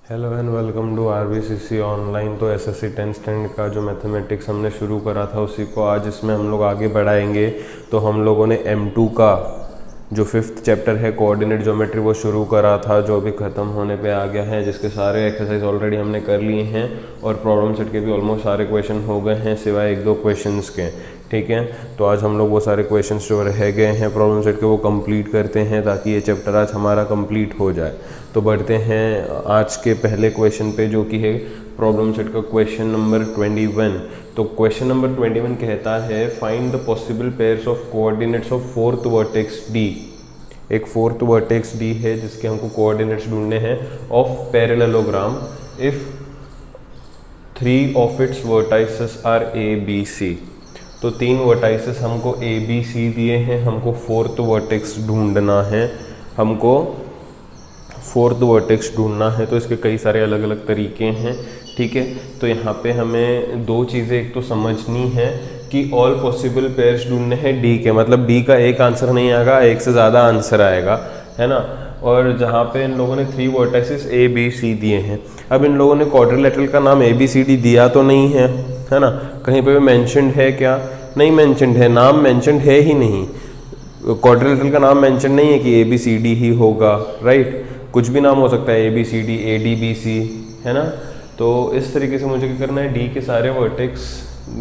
Hello and welcome to RBCC online. तो SSC 10th standard का जो मैथमेटिक्स हमने शुरू करा था उसी को आज इसमें हम लोग आगे बढ़ाएंगे। तो हम लोगों ने M2 का जो 5th चैप्टर है कोऑर्डिनेट ज्योमेट्री वो शुरू करा था, जो अभी ख़त्म होने पे आ गया है, जिसके सारे एक्सरसाइज ऑलरेडी हमने कर लिए हैं और प्रॉब्लम सेट के भी ऑलमोस्ट सारे क्वेश्चन हो गए हैं सिवाय एक दो क्वेश्चंस के। ठीक है, तो आज हम लोग वो सारे क्वेश्चंस जो रह गए हैं प्रॉब्लम सेट के वो कंप्लीट करते हैं ताकि ये चैप्टर आज हमारा कंप्लीट हो जाए। तो बढ़ते हैं आज के पहले क्वेश्चन पे, जो कि है प्रॉब्लम सेट का क्वेश्चन नंबर 21। तो क्वेश्चन नंबर 21 कहता है find the possible pairs of coordinates of fourth vertex D. एक फोर्थ वर्टेक्स डी है जिसके हमको कोऑर्डिनेट्स ढूंढने हैं of parallelogram if 3 of its vertices are A B C. तो 3 वर्टाइसेस हमको ए बी सी दिए हैं, हमको फोर्थ वर्टेक्स ढूंढना है, हमको फोर्थ वर्टेक्स ढूंढना है। तो इसके कई सारे अलग अलग तरीके हैं। ठीक है, तो यहाँ पे हमें दो चीज़ें एक तो समझनी है कि ऑल पॉसिबल पेयर्स ढूंढने हैं डी के, मतलब डी का एक आंसर नहीं आएगा, एक से ज़्यादा आंसर आएगा, है ना। और जहाँ पे इन लोगों ने 3 वर्टाइसेस ए बी सी दिए हैं, अब इन लोगों ने क्वाड्रिलेटरल का नाम ए बी सी डी दिया तो नहीं है ना, कहीं पे भी मैंशनड है क्या? नहीं मैंशनड है, नाम मैंशनड है ही नहीं, क्वाड्रिलेटरल का नाम मैंशन नहीं है कि ए बी सी डी ही होगा, राइट। कुछ भी नाम हो सकता है, A B C D, A D B C, है ना। तो इस तरीके से मुझे क्या करना है, डी के सारे वर्टेक्स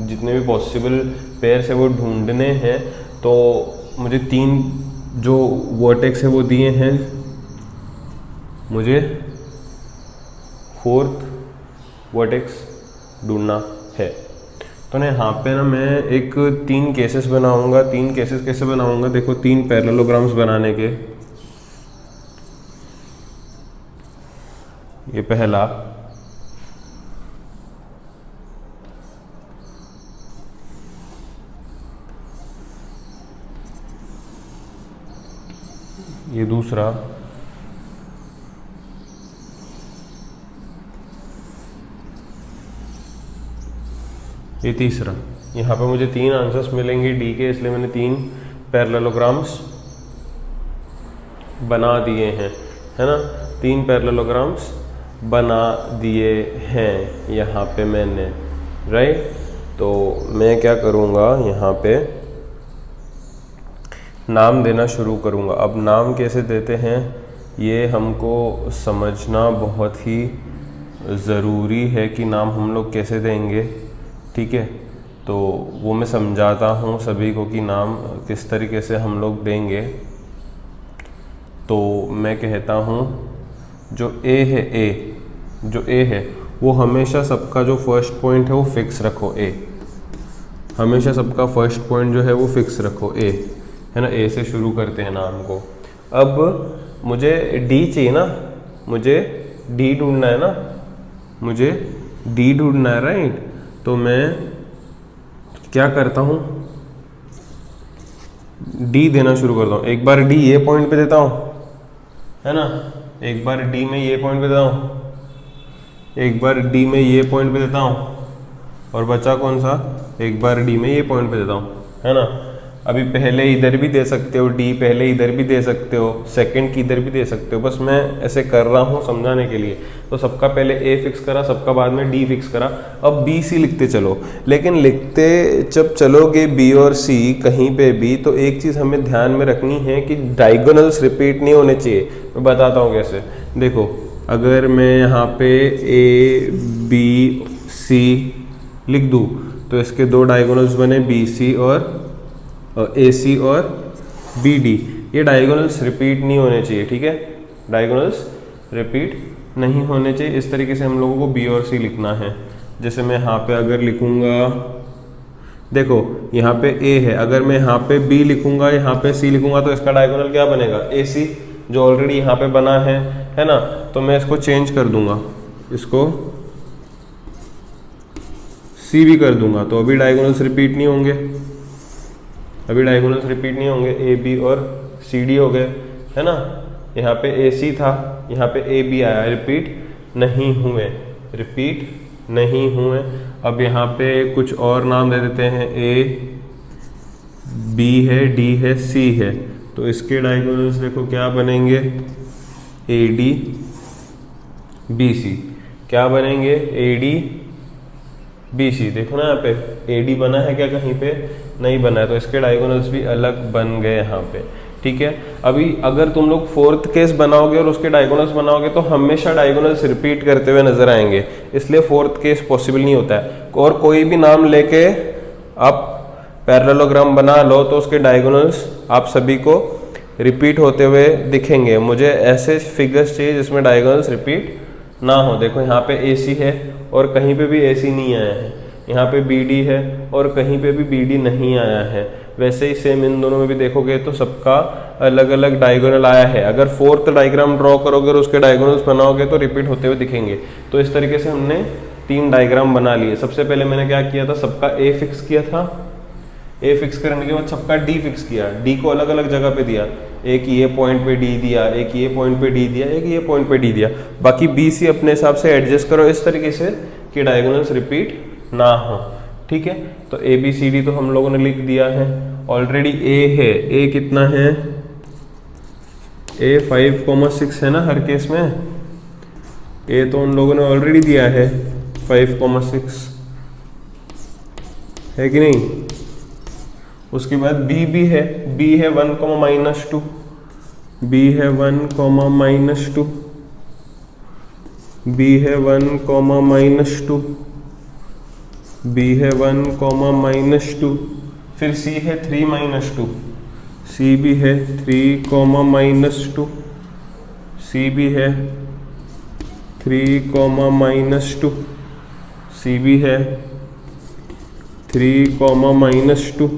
जितने भी पॉसिबल पेयर्स है वो ढूंढने हैं। तो मुझे 3 जो वर्टेक्स है वो दिए हैं, मुझे फोर्थ वर्टेक्स ढूंढना है। तो ना यहाँ पे ना मैं एक 3 केसेस बनाऊंगा। 3 केसेस कैसे बनाऊंगा, देखो 3 पैरेललोग्राम्स बनाने के। ये पहला, ये दूसरा, ये तीसरा। यहाँ पे मुझे 3 आंसर्स मिलेंगे डी के, इसलिए मैंने 3 पैरेललोग्राम्स बना दिए हैं, है ना। 3 पैरेललोग्राम्स बना दिए हैं यहाँ पे मैंने, राइट। तो मैं क्या करूँगा, यहाँ पे नाम देना शुरू करूँगा। अब नाम कैसे देते हैं ये हमको समझना बहुत ही ज़रूरी है कि नाम हम लोग कैसे देंगे। ठीक है, तो वो मैं समझाता हूँ सभी को कि नाम किस तरीके से हम लोग देंगे। तो मैं कहता हूँ जो ए है, जो ए है वो हमेशा सबका जो फर्स्ट पॉइंट है वो फिक्स रखो, ए हमेशा सबका फर्स्ट पॉइंट जो है वो फिक्स रखो, ए, है ना। ए से शुरू करते हैं नाम को। अब मुझे डी चाहिए ना, मुझे डी ढूंढना है ना, मुझे डी ढूंढना है, राइट। तो मैं क्या करता हूँ, डी देना शुरू करता हूँ। एक बार डी ये पॉइंट पे देता हूँ, है ना, एक बार डी में ये पॉइंट पे देता हूँ, एक बार डी में ये पॉइंट पे देता हूँ, और बचा कौन सा, एक बार डी में ये पॉइंट पे देता हूँ, है ना। अभी पहले इधर भी दे सकते हो डी, पहले इधर भी दे सकते हो, सेकंड की इधर भी दे सकते हो, बस मैं ऐसे कर रहा हूँ समझाने के लिए। तो सबका पहले ए फिक्स करा, सबका बाद में डी फिक्स करा। अब बी सी लिखते चलो, लेकिन लिखते जब चलोगे बी और सी कहीं पे भी, तो एक चीज़ हमें ध्यान में रखनी है कि डायगोनल्स रिपीट नहीं होने चाहिए। मैं बताता हूँ कैसे। देखो, अगर मैं यहाँ पे ए बी सी लिख दूँ तो इसके 2 डायगोनल्स बने, बी सी और ए सी और बी डी। ये डायगोनल्स रिपीट नहीं होने चाहिए, ठीक है, डायगोनल्स रिपीट नहीं होने चाहिए। इस तरीके से हम लोगों को बी और सी लिखना है। जैसे मैं यहाँ पे अगर लिखूँगा, देखो यहाँ पे ए है, अगर मैं यहाँ पे बी लिखूँगा, यहाँ पे सी लिखूँगा, तो इसका डायगोनल क्या बनेगा, ए सी, जो ऑलरेडी यहाँ पे बना है ना। तो मैं इसको चेंज कर दूंगा, इसको सी भी कर दूंगा, तो अभी डायगोनल्स रिपीट नहीं होंगे, अभी डायगोनल्स रिपीट नहीं होंगे, ए बी और सी डी हो गए, है ना। यहाँ पे ए सी था, यहाँ पे ए बी आया, रिपीट नहीं हुए, रिपीट नहीं हुए। अब यहाँ पे कुछ और नाम दे देते हैं, ए बी है, डी है, सी है, तो इसके डायगोनल्स देखो क्या बनेंगे, ए डी बी सी, क्या बनेंगे ए डी बी सी। देखो ना यहाँ पे ए डी बना है क्या, कहीं पे नहीं बना है, तो इसके डायगोनल्स भी अलग बन गए यहाँ पे। ठीक है, अभी अगर तुम लोग फोर्थ केस बनाओगे और उसके डायगोनल्स बनाओगे तो हमेशा डायगोनल्स रिपीट करते हुए नजर आएंगे, इसलिए फोर्थ केस पॉसिबल नहीं होता है। और कोई भी नाम लेके आप पैरेललोग्राम बना लो तो उसके डायगोनल्स आप सभी को रिपीट होते हुए दिखेंगे। मुझे ऐसे फिगर्स चाहिए जिसमें डायगोनल्स रिपीट ना हो। देखो यहाँ पे ए सी है और कहीं पे भी ए सी नहीं आया है, यहाँ पे बी डी है और कहीं पे भी बी डी नहीं आया है। वैसे ही सेम इन दोनों में भी देखोगे तो सबका अलग अलग डायगोनल आया है। अगर फोर्थ डायग्राम ड्रॉ करोगे और उसके डायगोनल्स बनाओगे तो रिपीट होते हुए दिखेंगे। तो इस तरीके से हमने 3 डायग्राम बना लिए। सबसे पहले मैंने क्या किया था, सबका ए फिक्स किया था, ए फिक्स करने के बाद सबका डी फिक्स किया, डी को अलग अलग जगह पे दिया, एक ये पॉइंट पे डी दिया, एक ये पॉइंट पे डी दिया, एक ये पॉइंट पे डी दिया। बाकी बी सी अपने हिसाब से एडजस्ट करो इस तरीके से कि डायगोनल्स रिपीट ना हो। ठीक है, तो ए बी सी डी तो हम लोगों ने लिख दिया है ऑलरेडी। ए है, ए कितना है, ए 5,6 है ना हर केस में, ए तो उन लोगों ने ऑलरेडी दिया है 5,6 है कि नहीं। उसके बाद बी भी है, बी है 1,-2, बी है 1,-2, बी है 1,-2, बी है 1,-2, फिर सी है 3-2, सी भी है 3,-2, सी भी है 3,-2, सी भी है 3,-2।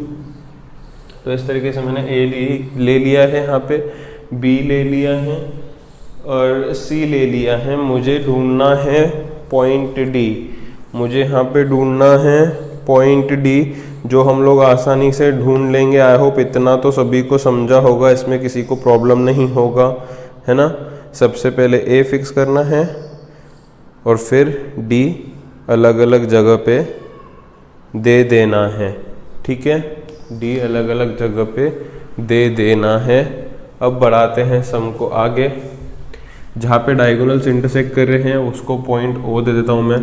तो इस तरीके से मैंने ए ले लिया है, यहाँ पे बी ले लिया है और सी ले लिया है। मुझे ढूंढना है पॉइंट डी, मुझे यहाँ पे ढूंढना है पॉइंट डी, जो हम लोग आसानी से ढूंढ लेंगे। आई होप इतना तो सभी को समझा होगा, इसमें किसी को प्रॉब्लम नहीं होगा, है ना। सबसे पहले ए फिक्स करना है और फिर डी अलग अलग जगह पे दे देना है। ठीक है, डी अलग अलग जगह पे दे देना है। अब बढ़ाते हैं सम को आगे, जहाँ पे डायगोनल्स इंटरसेक्ट कर रहे हैं उसको पॉइंट ओ दे देता हूँ मैं।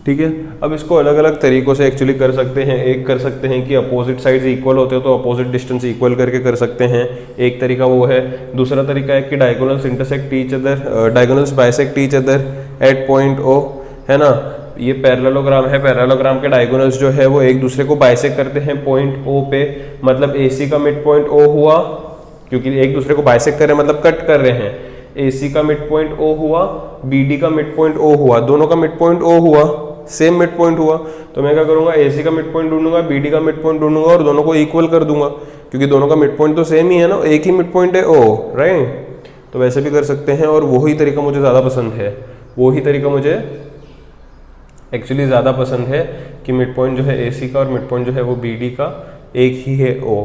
ठीक है, अब इसको अलग अलग तरीकों से एक्चुअली कर सकते हैं। एक कर सकते हैं कि अपोजिट साइड्स इक्वल होते हो तो अपोजिट डिस्टेंस इक्वल करके कर सकते हैं, एक तरीका वो है। दूसरा तरीका है कि diagonals intersect each other, diagonals bisect each other at point O, है ना। ये पैरेललोग्राम है, पैरेललोग्राम के डायगोनल्स जो है वो एक दूसरे को बाइसेक्ट करते हैं पॉइंट ओ पे, मतलब AC का मिड पॉइंट ओ हुआ, क्योंकि एक दूसरे को बाइसेक्ट कर रहे हैं मतलब कट कर रहे हैं। AC का मिड पॉइंट ओ हुआ, BD का मिड पॉइंट ओ हुआ, दोनों का मिड पॉइंट ओ हुआ, सेम मिड पॉइंट हुआ। तो मैं क्या करूंगा, AC का मिड पॉइंट ढूंढूंगा, BD का मिड पॉइंट ढूंढूंगा और दोनों को इक्वल कर दूंगा, क्योंकि दोनों का मिड पॉइंट तो सेम ही है ना, एक ही मिड पॉइंट है ओ, राइट। तो वैसे भी कर सकते हैं और वही तरीका मुझे ज़्यादा पसंद है, वही तरीका मुझे एक्चुअली ज़्यादा पसंद है कि मिड पॉइंट जो है AC का और मिड पॉइंट जो है वो BD का एक ही है O,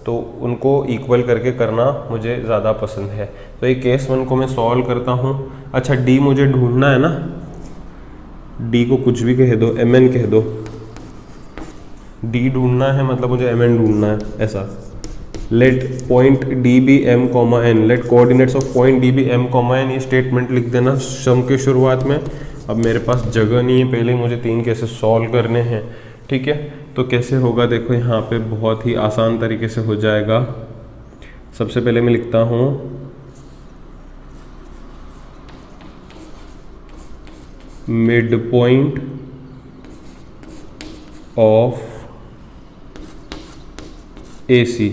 तो उनको इक्वल करके करना मुझे ज़्यादा पसंद है। तो ये केस 1 को मैं सॉल्व करता हूँ। अच्छा, D मुझे ढूंढना है ना, D को कुछ भी कह दो, MN कह दो, D ढूंढना है मतलब मुझे MN ढूंढना है, ऐसा। Let point D be M, N, let coordinates of point D be M, N, ये स्टेटमेंट लिख देना सम के शुरुआत में। अब मेरे पास जगह नहीं है, पहले मुझे 3 कैसे सॉल्व करने हैं। ठीक है, तो कैसे होगा देखो, यहाँ पे बहुत ही आसान तरीके से हो जाएगा। सबसे पहले मैं लिखता हूँ मिड पॉइंट ऑफ AC।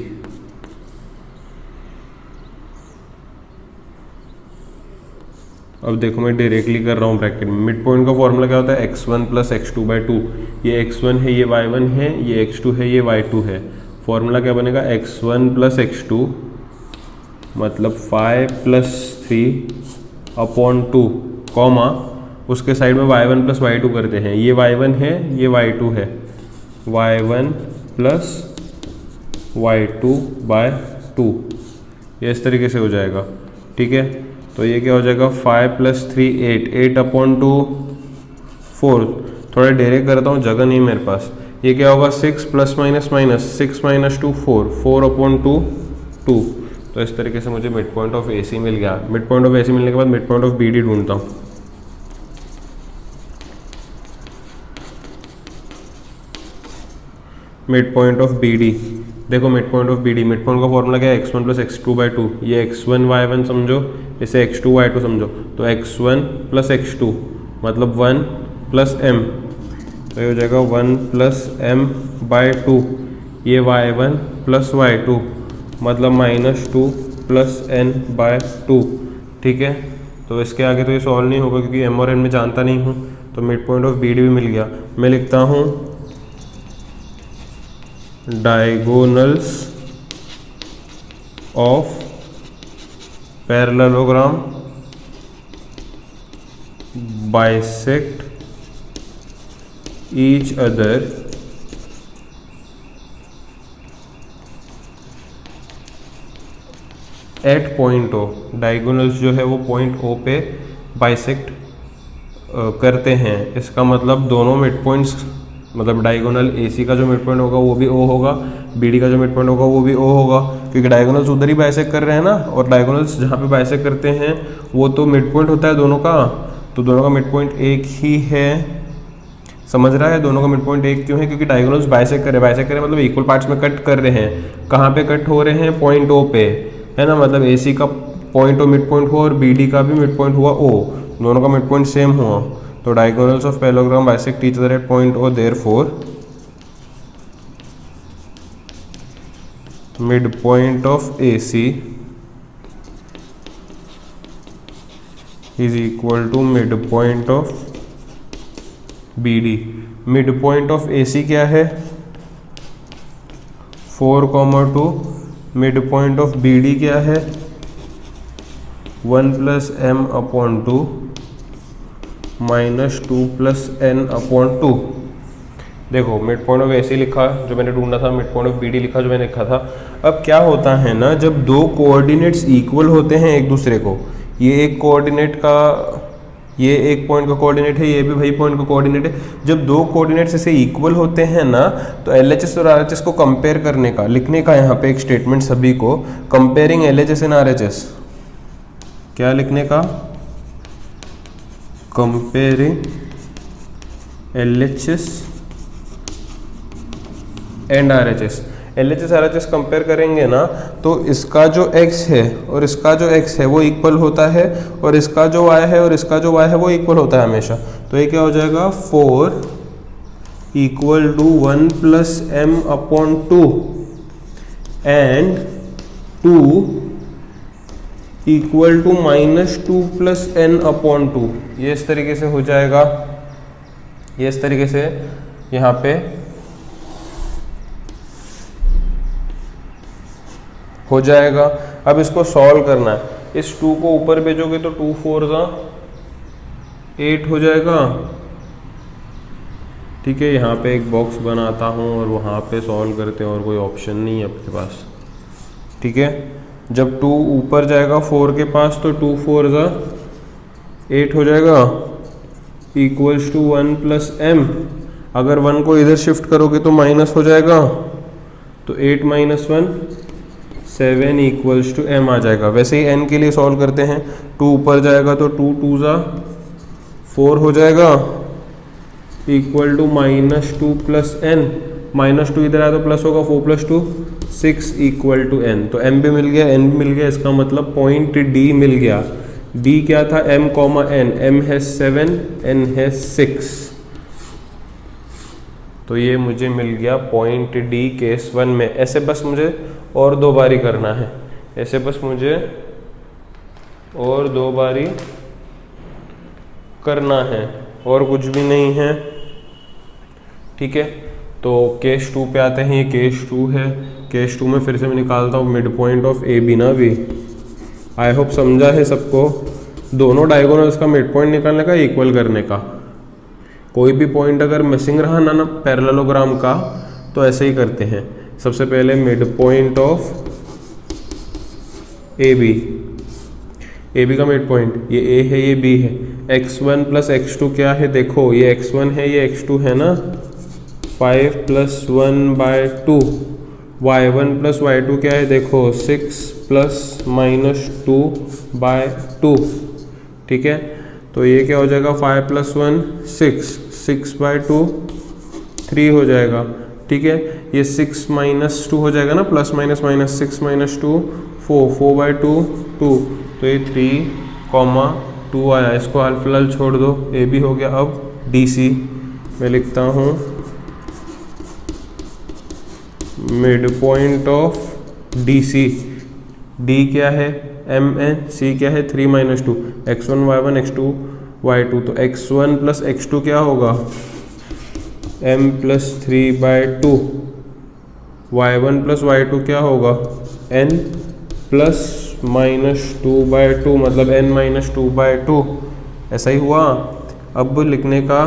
अब देखो मैं डायरेक्टली कर रहा हूँ ब्रैकेट में। मिड पॉइंट का फॉर्मूला क्या होता है, x1 + x2/2। ये x1 है, ये y1 है, ये x2 है, ये y2 है। फॉर्मूला क्या बनेगा, x1 + x2 मतलब 5 + 3/2, कॉमा उसके साइड में y1 + y2 करते हैं। ये y1 है, ये y2 है, y1 + y2/2, ये इस तरीके से हो जाएगा। ठीक है, तो ये क्या हो जाएगा, 5 + 3 8, 8/2 4। थोड़ा डायरेक्ट करता हूँ, जगह नहीं मेरे पास। ये क्या होगा, 6 ± -, 6 - 2 4, 4/2 2। तो इस तरीके से मुझे मिड पॉइंट ऑफ AC मिल गया। मिड पॉइंट ऑफ AC मिलने के बाद मिड पॉइंट ऑफ BD ढूंढता हूँ। मिड पॉइंट ऑफ BD, देखो mid point of BD, mid point का फॉर्मूला क्या है, x1 प्लस x2/2। ये x1 y1 समझो, इसे x2 y2 समझो, तो x1 प्लस x2 मतलब 1 प्लस m, तो ये हो जाएगा 1 प्लस m/2। ये y1 प्लस y2 मतलब -2 प्लस n/2। ठीक है, तो इसके आगे तो ये सॉल्व नहीं होगा क्योंकि m और n में जानता नहीं हूँ। तो मिड पॉइंट ऑफ BD भी मिल गया। मैं लिखता हूँ diagonals of parallelogram bisect each other at point O। Diagonals जो है वो पॉइंट O पे बाइसेक्ट करते हैं। इसका मतलब दोनों मिड पॉइंट्स, मतलब डायगोनल AC का जो मिड पॉइंट होगा वो भी O होगा, BD का जो मिड पॉइंट होगा वो भी O होगा, क्योंकि डायगोनल्स उधर ही बाइसेक्ट कर रहे हैं ना, और डायगोनल्स जहाँ पे बाइसेक्ट करते हैं वो तो मिड पॉइंट होता है दोनों का, तो दोनों का मिड पॉइंट एक ही है। समझ रहा है, दोनों का मिड पॉइंट एक क्यों है, क्योंकि डायगोनल्स बाइसेक्ट कर रहे हैं। बाइसेक्ट कर रहे हैं मतलब इक्वल पार्ट्स में कट कर रहे हैं। कहाँ पे कट हो रहे हैं, पॉइंट O पे, है ना, मतलब AC का पॉइंट O मिड पॉइंट हुआ और BD का भी मिड पॉइंट हुआ O, दोनों का मिड पॉइंट सेम हुआ। तो diagonals of parallelogram bisect each other at point O, therefore mid point of AC is equal to mid point of BD। Mid point of AC क्या है, 4,2। Mid point of BD क्या है, 1 plus m/2 -2 plus n/2। देखो mid point of AC लिखा जो मैंने ढूंढा था, मिड पॉइंट ऑफ BD लिखा जो मैंने लिखा था। अब क्या होता है ना, जब दो कोऑर्डिनेट्स इक्वल होते हैं एक दूसरे को, ये एक कोऑर्डिनेट का, ये एक पॉइंट का कोऑर्डिनेट है, ये भी वही पॉइंट का कोऑर्डिनेट है। जब दो कोऑर्डिनेट्स ऐसे इक्वल होते हैं ना, तो LHS और RHS को कंपेयर करने का, लिखने का यहाँ पे एक स्टेटमेंट सभी को, कंपेयरिंग LHS एंड RHS। क्या लिखने का, comparing LHS and RHS। LHS RHS compare करेंगे ना, तो इसका जो x है और इसका जो x है वो इक्वल होता है, और इसका जो y है और इसका जो y है वो इक्वल होता है हमेशा। तो ये क्या हो जाएगा, 4 = 1 plus m/2 and 2 = -2 plus n/2। ये इस तरीके से हो जाएगा, ये इस तरीके से यहाँ पे हो जाएगा। अब इसको सॉल्व करना है, इस 2 को ऊपर भेजोगे तो 2 4 8 हो जाएगा। ठीक है, यहाँ पे एक बॉक्स बनाता हूँ और वहाँ पे सॉल्व करते हैं, और कोई ऑप्शन नहीं है आपके पास। ठीक है, जब 2 ऊपर जाएगा 4 के पास तो 2 4 8 हो जाएगा, इक्वल्स टू 1 प्लस m। अगर 1 को इधर शिफ्ट करोगे तो माइनस हो जाएगा, तो 8 - 1 7 इक्वल्स टू m आ जाएगा। वैसे ही n के लिए सॉल्व करते हैं, 2 ऊपर जाएगा तो 2 2 4 हो जाएगा, इक्वल टू -2 प्लस n। -2 इधर आया तो प्लस होगा, 4 + 2 6 इक्वल टू n। तो m भी मिल गया, n भी मिल गया, इसका मतलब पॉइंट D मिल गया। D क्या था, m, n। m है 7, n है 6, तो ये मुझे मिल गया पॉइंट D केस 1 में। ऐसे बस मुझे और 2 बारी करना है, ऐसे बस मुझे और 2 बारी करना है, और कुछ भी नहीं है। ठीक है, तो केस 2 पे आते हैं। ये केस 2 है। केस 2 में फिर से मैं निकालता हूँ मिड पॉइंट ऑफ AB ना भी। आई होप समझा है सबको। दोनों डायगोनल्स का मिड पॉइंट निकालने का, इक्वल करने का। कोई भी पॉइंट अगर मिसिंग रहा ना पैरेललोग्राम का, तो ऐसे ही करते हैं। सबसे पहले mid point of AB, AB का मिड पॉइंट ये A है, ये B है। x1 + x2 क्या है, देखो ये x1 है, ये x2 है ना। 5 + 1/2 y1 प्लस y2 क्या है, देखो 6 प्लस माइनस 2/2, ठीक है। तो ये क्या हो जाएगा, 5 + 1 6, 6/2 3 हो जाएगा, ठीक है। ये 6 - 2 हो जाएगा ना, प्लस माइनस माइनस, 6 - 2 4, 4/2 2, तो ये 3, 2 आया। इसको हाल फिलहाल छोड़ दो, ए भी हो गया। अब DC मैं लिखता हूँ mid point of DC। D क्या है, MN, C क्या है 3 - 2, x1 y1 x2 y2, तो x1 + x2 क्या होगा, m + 3/2, y1 + y2 क्या होगा, n + -2/2, मतलब n - 2/2, ऐसा ही हुआ। अब लिखने का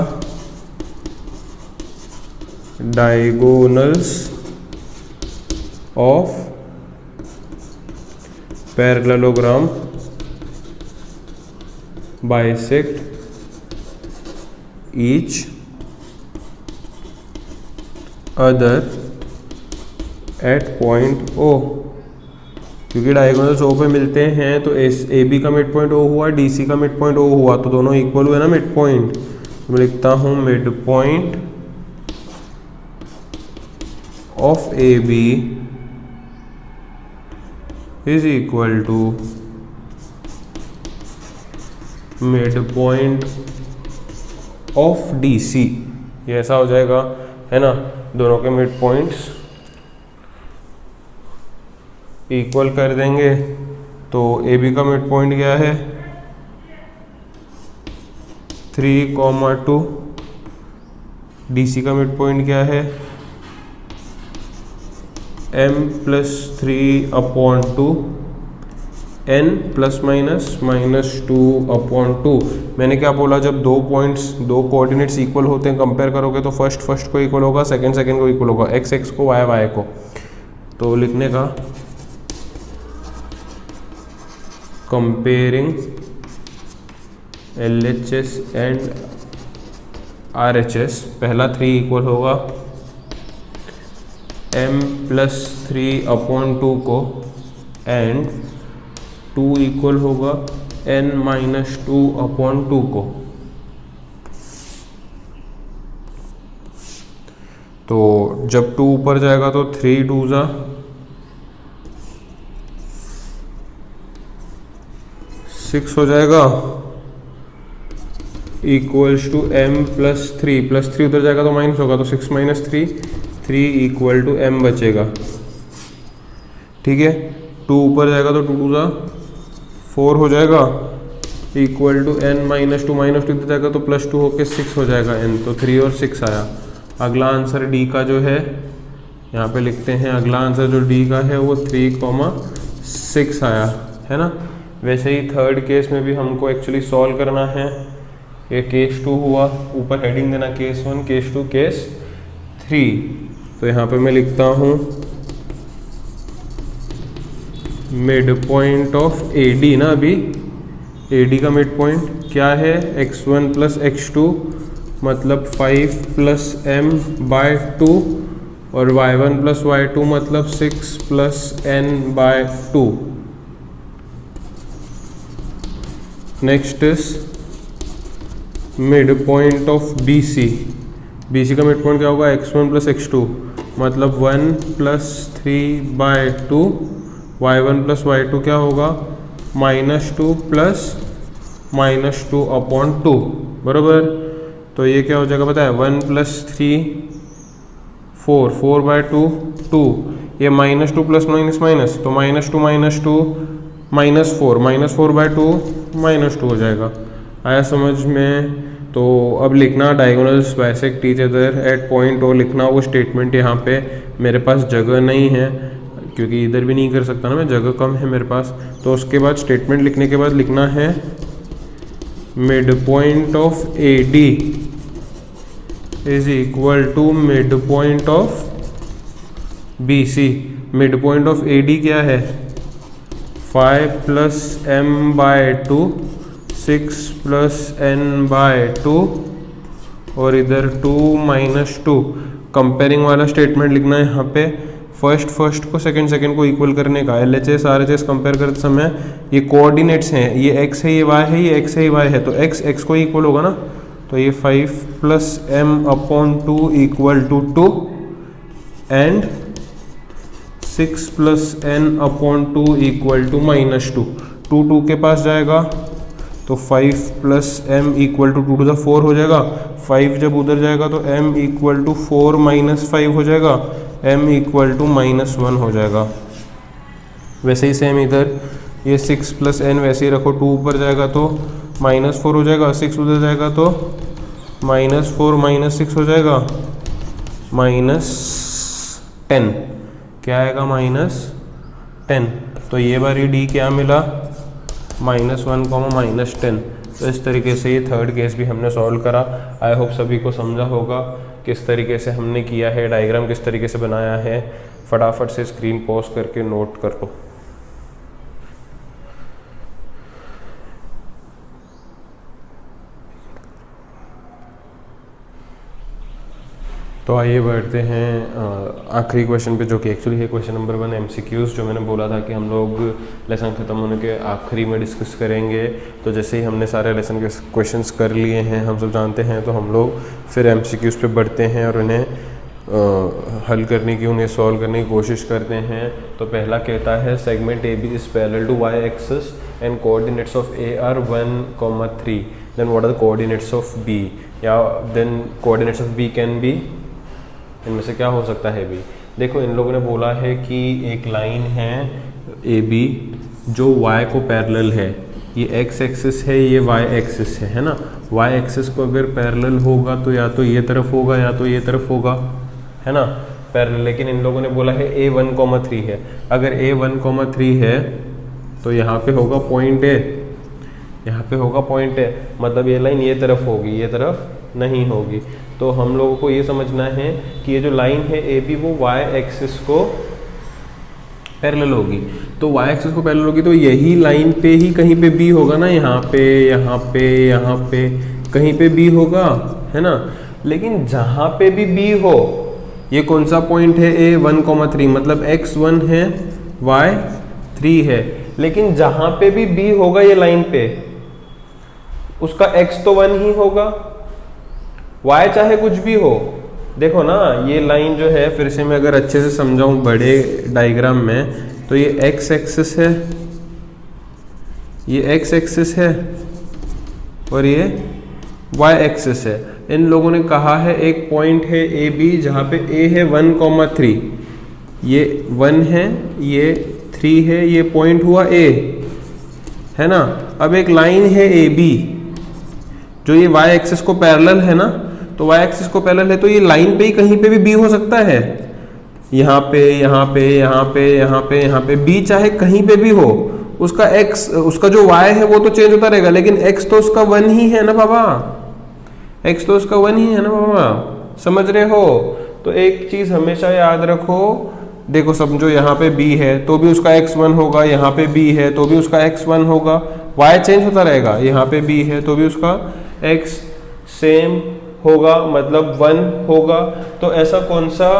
diagonals of parallelogram bisect each other at point O, क्योंकि डायगोनल्स O पे मिलते हैं तो AB का मिड पॉइंट O हुआ, DC का मिड पॉइंट O हुआ, तो दोनों इक्वल हुए ना मिड पॉइंट। तो मैं लिखता हूँ mid point of AB is equal to mid point of DC। ये ऐसा हो जाएगा, है ना, दोनों के मिड पॉइंट्स इक्वल कर देंगे। तो AB का मिड पॉइंट क्या है, 3, 2, DC का मिड पॉइंट क्या है, m + 3/2, n ± -2/2। मैंने क्या बोला, जब दो पॉइंट्स, दो कोऑर्डिनेट्स इक्वल होते हैं, कंपेयर करोगे तो फर्स्ट को इक्वल होगा, सेकंड को इक्वल होगा, x को, y को। तो लिखने का कंपेयरिंग LHS एंड RHS, पहला 3 इक्वल होगा m + 3/2 को, एंड 2 इक्वल होगा n - 2/2 को। तो जब 2 ऊपर जाएगा तो 3 2 जा 6 हो जाएगा, इक्वल्स टू m + 3 उधर जाएगा तो माइनस होगा, तो 6 - 3 = m बचेगा, ठीक है। 2 ऊपर जाएगा तो 2 2 जा 4 हो जाएगा, इक्वल टू n - 2 इधर जाएगा तो +2 होके 6 हो जाएगा n, तो 3 और 6 आया। अगला आंसर D का जो है, यहाँ पे लिखते हैं, अगला आंसर जो D का है वो 3, 6 आया, है ना। वैसे ही थर्ड केस में भी हमको एक्चुअली सॉल्व करना है। ये केस 2 हुआ, ऊपर हेडिंग देना केस 1, केस 2, केस 3। तो यहाँ पे मैं लिखता हूँ मिड पॉइंट ऑफ AD ना, अभी AD का मिड पॉइंट क्या है, x1 + x2, मतलब 5 + m/2, और y1 + y2 मतलब 6 + n/2। Next is mid point of BC का मिड पॉइंट क्या होगा, x1 + x2, मतलब 1 + 3/2, y1 + y2 क्या होगा, -2 + -2/2, बराबर। तो ये क्या हो जाएगा पता है, 1 + 3 4, 4/2 2, ये -2 + -, तो -2 -2 -4, -4/2 -2 हो जाएगा। आया समझ में। तो अब लिखना diagonals bisect each other at point O, लिखना वो स्टेटमेंट। यहाँ पे मेरे पास जगह नहीं है, क्योंकि इधर भी नहीं कर सकता ना मैं, जगह कम है मेरे पास। तो उसके बाद स्टेटमेंट लिखने के बाद लिखना है mid point of AD is equal to mid point of BC। Mid point of AD क्या है, 5 + m/2, 6 + n/2, और इधर 2 - 2। कंपेयरिंग वाला स्टेटमेंट लिखना है यहाँ पे, फर्स्ट को सेकंड को इक्वल करने का। LHS RHS कंपेयर करते समय ये कोऑर्डिनेट्स हैं, ये x है, ये y है, ये x है, ये y है, तो x को इक्वल होगा ना, तो ये 5 + m/2 = 2 एंड 6 + n/2 = -2। 2 के पास जाएगा तो 5 + m = 2 to the 4 हो जाएगा। 5 जब उधर जाएगा तो m = 4 - 5 हो जाएगा, m = -1 हो जाएगा। वैसे ही सेम इधर ये 6 + n वैसे ही रखो, 2 ऊपर जाएगा तो -4 हो जाएगा, 6 उधर जाएगा तो -4 - 6 हो जाएगा -10। क्या आएगा? -10। तो ये बारी डी क्या मिला? -1, -10। तो इस तरीके से ये थर्ड केस भी हमने सॉल्व करा। आई होप सभी को समझा होगा किस तरीके से हमने किया है, डायग्राम किस तरीके से बनाया है। फटाफट से स्क्रीन पॉज करके नोट कर लो। तो आइए बढ़ते हैं आखिरी क्वेश्चन पे, जो कि एक्चुअली है क्वेश्चन नंबर 1 MCQs, जो मैंने बोला था कि हम लोग लेसन ख़त्म होने के आखिरी में डिस्कस करेंगे। तो जैसे ही हमने सारे लेसन के क्वेश्चंस कर लिए हैं, हम सब जानते हैं, तो हम लोग फिर MCQs पे बढ़ते हैं और उन्हें हल करने की, उन्हें सॉल्व करने की कोशिश करते हैं। तो पहला कहता है segment AB is parallel to y axis and coordinates of A are 1, 3, then what are the coordinates of B, या then coordinates of B can be, इनमें से क्या हो सकता है भी। देखो इन लोगों ने बोला है कि एक लाइन है AB जो y को पैरेलल है, ये x एक्सिस है, ये y एक्सिस है ना। y एक्सिस को अगर पैरेलल होगा तो या तो ये तरफ होगा या तो ये तरफ होगा, है ना, पैरेलल। लेकिन इन लोगों ने बोला है A 1, 3 है। अगर A 1, 3 है तो यहाँ पे होगा पॉइंट A, यहाँ पे होगा पॉइंट A, मतलब ये लाइन ये तरफ होगी, ये तरफ नहीं होगी। तो हम लोगों को ये समझना है कि ये जो लाइन है AB वो y एक्सिस को पैरेलल होगी। तो y एक्सिस को पैरेलल होगी तो यही लाइन पे ही कहीं पे B होगा ना, यहाँ पे, यहाँ पे, यहाँ पे कहीं पे B होगा, है ना। लेकिन जहाँ पे भी B हो, ये कौन सा पॉइंट है? A 1, 3, मतलब x1 है, y 3 है। लेकिन जहाँ पे भी B होगा ये लाइन पे, उसका x तो 1 ही होगा, y चाहे कुछ भी हो। देखो ना, ये लाइन जो है, फिर से मैं अगर अच्छे से समझाऊं बड़े डायग्राम में, तो ये x एक्सिस है, ये x एक्सिस है और ये y एक्सिस है। इन लोगों ने कहा है एक पॉइंट है AB जहाँ पे A है 1, 3, ये 1 है, ये 3 है, ये पॉइंट हुआ A, है ना। अब एक लाइन है AB जो ये y एक्सिस को पैरेलल है ना, तो y एक्सिस को पैरेलल है तो ये लाइन पे ही कहीं पे भी B हो सकता है, यहाँ पे, यहाँ पे, यहाँ पे, यहाँ पे, यहाँ पे B चाहे कहीं पे भी हो, उसका x, उसका जो y है वो तो चेंज होता रहेगा, लेकिन x तो उसका 1 ही है ना बाबा, x तो उसका 1 ही है ना बाबा, समझ रहे हो। तो एक चीज हमेशा याद रखो, देखो समझो यहाँ पे B है तो भी उसका x1 होगा, यहाँ पे B है तो भी उसका x1 होगा, y चेंज होता रहेगा, यहाँ पे B है तो भी उसका x सेम होगा, मतलब 1 होगा। तो ऐसा कौन सा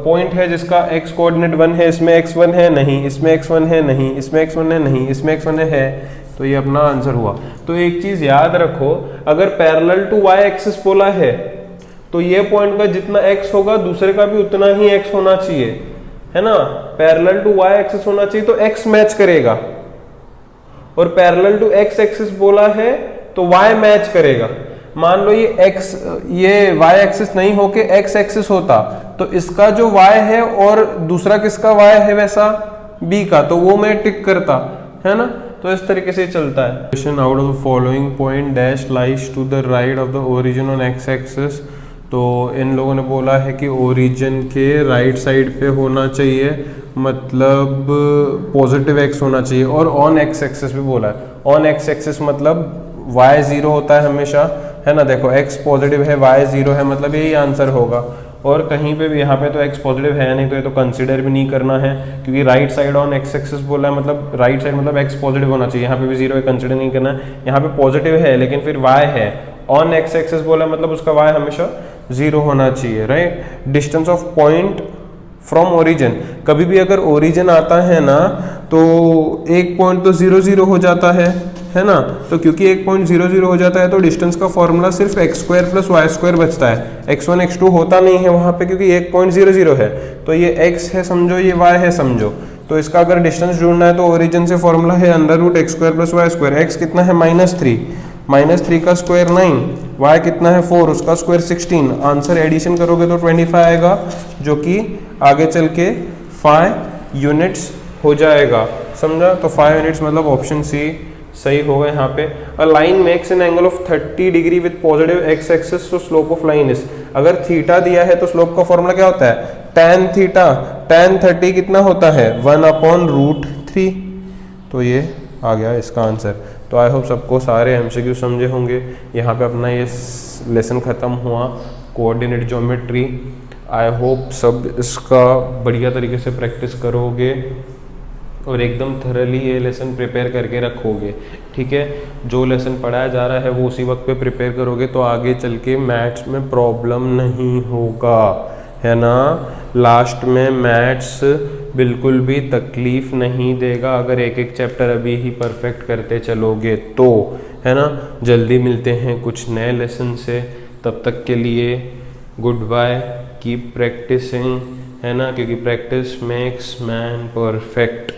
पॉइंट है जिसका x कोऑर्डिनेट 1 है, इसमें x1 है नहीं, इसमें x1 है नहीं, इसमें x1 है नहीं, इसमें x1 है, तो ये अपना आंसर हुआ। तो एक चीज याद रखो, अगर पैरेलल टू y एक्सिस बोला है तो ये पॉइंट का जितना x होगा दूसरे का भी उतना ही x होना चाहिए, है ना। पैरेलल टू y एक्सिस होना चाहिए तो x मैच करेगा, और पैरेलल टू x एक्सिस बोला है तो y मैच करेगा। मान लो ये y एक्सिस नहीं होके x एक्सिस होता तो इसका जो y है और दूसरा किसका y है वैसा b का, तो वो मैं टिक करता, है ना। तो इस तरीके से चलता है। Question out of the following point dash lies to the right of the origin on x axis. तो इन लोगों ने बोला है कि ओरिजिन के राइट साइड पे होना चाहिए, मतलब पॉजिटिव x होना चाहिए, और ऑन x एक्सिस भी बोला है। ऑन x एक्सिस मतलब y 0 होता है हमेशा, है ना। देखो x पॉजिटिव है, y 0 है, मतलब यही आंसर होगा। और कहीं पे भी यहाँ पे तो x पॉजिटिव है नहीं, तो ये तो कंसीडर भी नहीं करना है, क्योंकि right side on x axis बोला है, मतलब राइट साइड मतलब x पॉजिटिव होना चाहिए। यहाँ पे भी 0 है, कंसीडर नहीं करना है। यहाँ पे पॉजिटिव है लेकिन फिर y है, ऑन x एक्सिस बोला है, मतलब उसका y हमेशा 0 होना चाहिए, right. Distance of point from origin. कभी भी अगर ओरिजिन आता है ना तो एक पॉइंट तो 0 0 हो जाता है ना। तो क्योंकि एक पॉइंट 0 0 हो जाता है तो डिस्टेंस का फॉर्मूला सिर्फ x square plus y square बचता है। x1 x2 होता नहीं है वहां पे क्योंकि एक पॉइंट 0 0 है। तो ये x है समझो, ये y है समझो। तो इसका अगर डिस्टेंस ढूंढना है तो ओरिजिन से फॉर्मूला है under root x square plus y square. X कितना है -3, -3 का स्क्वायर 9, y कितना है 4, उसका स्क्वायर 16। आंसर एडिशन करोगे तो 25 आएगा जो कि आगे चल के 5 यूनिट्स हो जाएगा, समझा। तो 5 यूनिट्स मतलब ऑप्शन सी सही होगा यहाँ पे। A line makes an angle of 30 degree with positive x axis, तो स्लोप ऑफ लाइन इज। अगर थीटा दिया है तो स्लोप का फॉर्मूला क्या होता है, tan थीटा। tan 30 कितना होता है 1/√3। तो ये आ गया इसका आंसर। तो आई होप सबको सारे एमसीक्यू समझे होंगे। यहाँ पे अपना ये लेसन ख़त्म हुआ कोऑर्डिनेट ज्योमेट्री। आई होप सब इसका बढ़िया तरीके से प्रैक्टिस करोगे और एकदम थरली ये लेसन प्रिपेयर करके रखोगे, ठीक है। जो लेसन पढ़ाया जा रहा है वो उसी वक्त पे प्रिपेयर करोगे तो आगे चल के मैथ्स में प्रॉब्लम नहीं होगा, है ना। लास्ट में मैथ्स बिल्कुल भी तकलीफ नहीं देगा अगर एक एक चैप्टर अभी ही परफेक्ट करते चलोगे तो, है ना। जल्दी मिलते हैं कुछ नए लेसन से, तब तक के लिए गुड बाय, कीप प्रैक्टिसिंग, है ना, क्योंकि प्रैक्टिस मेक्स मैन परफेक्ट।